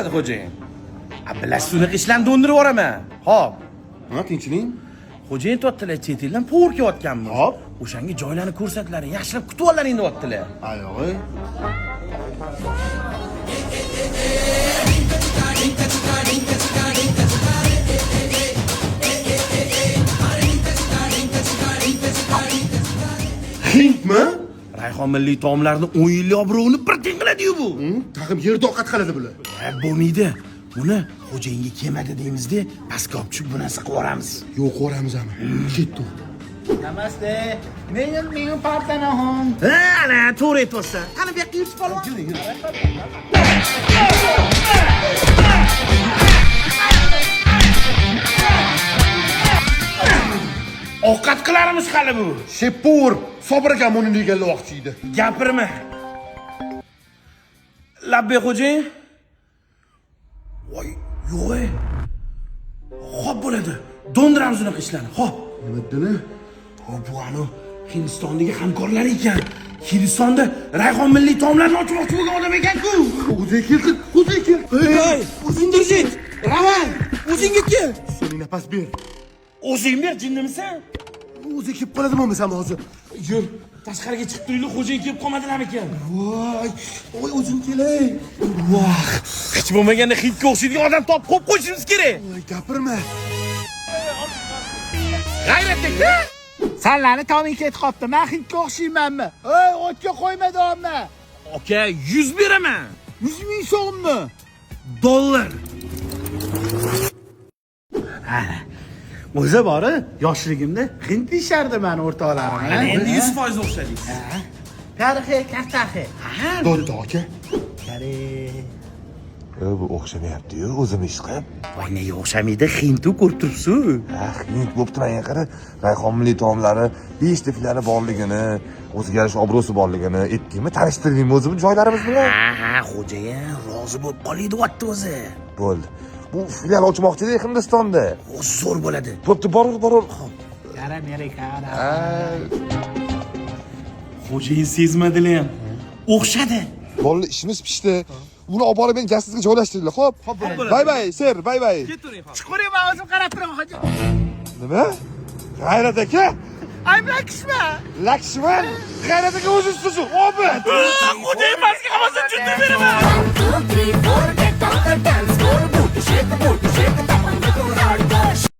bo'ladi xo'jayin. Bilasiz, unaqa ishlarni do'ndirib yuboraman. Xo'p. Ha, tinchlik. Xo'jayin to'ttilar chet eldan po'r kelayotganmiz. Hop. O'shanga joylarni ko'rsatlaring, yaxshilab kutib olaring deyaptilar. Ayog'i. Hindmi? Rayhon milliy taomlarni 10 yillik obro'ini bir teng qiladi-yu bu. Tag'im yerda ovqat qiladi bular. Bo'lmaydi. Buni xo'jayinga kelmadi deymizda, pastga olib tushib bu narsa qilib yuboramiz. Yo'q, o'ramiz ham. Ketdi. Namaste. Mening partanaxon. Ha, ana, to'g'ri aytibsan. Qani bu yoqqa yurib polvon. Ovqat qilarimiz hali bu. Shepur, Sobir aka buni egallamoqchi edi. Gapirma. Labbe xo'jayin. Voy, yo'q. Xo'p bo'ladi. Do'ndiramiz unaqa ishlarni. Xo'p. Nima dedini? Bu anu Hindistondagi hamkorlar ekan. Hindistonda Rayhon milliy taomlarni ochmoqchi bo'lgan odam ekan-ku. O'zi keldi, o'zi keldi. Hey, o'zing dirjit. Ravan, o'zingga kel. Seni nafas ber. O'zing ber, jinnimisan? O'zi kelib qoladimi bo'lmasam hozir? Yur, tashqariga chiqib turaylik, xo'jayin kelib qolmadilarmikan? Voy, oy o'zim kelay. Voh, hech bo'lmaganda Hindga o'xshaydigan odam topib qo'yib qo'yishimiz kerak. Voy, gapirma. G'ayratda-ku. Sanlarni toming ketib qopti. Men Hindga o'xshaymanmi? Ey, o'tga qo'yma davomni. Aka, 100 beraman. 100 ming so'mmi? Dollar. O'zi bori, yoshligimda Hind ishardi meni o'rtoqlarim. Endi 100% o'xshadingiz. Tarixiy, kartaxi. Do'dda aka. Kare. Bu o'xshamayapti-yu, o'zim ish qilib. Voy, nega o'xshamaydi? Hindni ko'rib turibsiz. Hind bo'pti, menga qara. Rayhon milliy taomlari 5 ta filari borligini, o'ziga yarasha obro'si borligini aytdingmi? Tanishtirdingmi o'zimni joylarimiz bilan? Ha, xo'jayin rozi bo'lib qolay deyapti o'zi. Bo'ldi. Bu filial ochmoqchi edi Hindistonda. Zo'r bo'ladi. Bo'pti, borur. Kare Amerika. Xo'jayin sezmadilar ham. O'xshadi. Bolalar ishimiz pishdi. Buni olib borib men jassizga joylashtiringlar, xo'p? Bay, ser, bay. Chiqaring, men o'zim qarab turaman, hoji. Nima? G'ayrat aka? I'm Lakshman, G'ayrat aka o'zingiz tushun. Obid. Xo'jayin pastga qolmasa junda beraman. 1, 2, 3, 4, get on the dance floor. Booty shake, tap on the floor.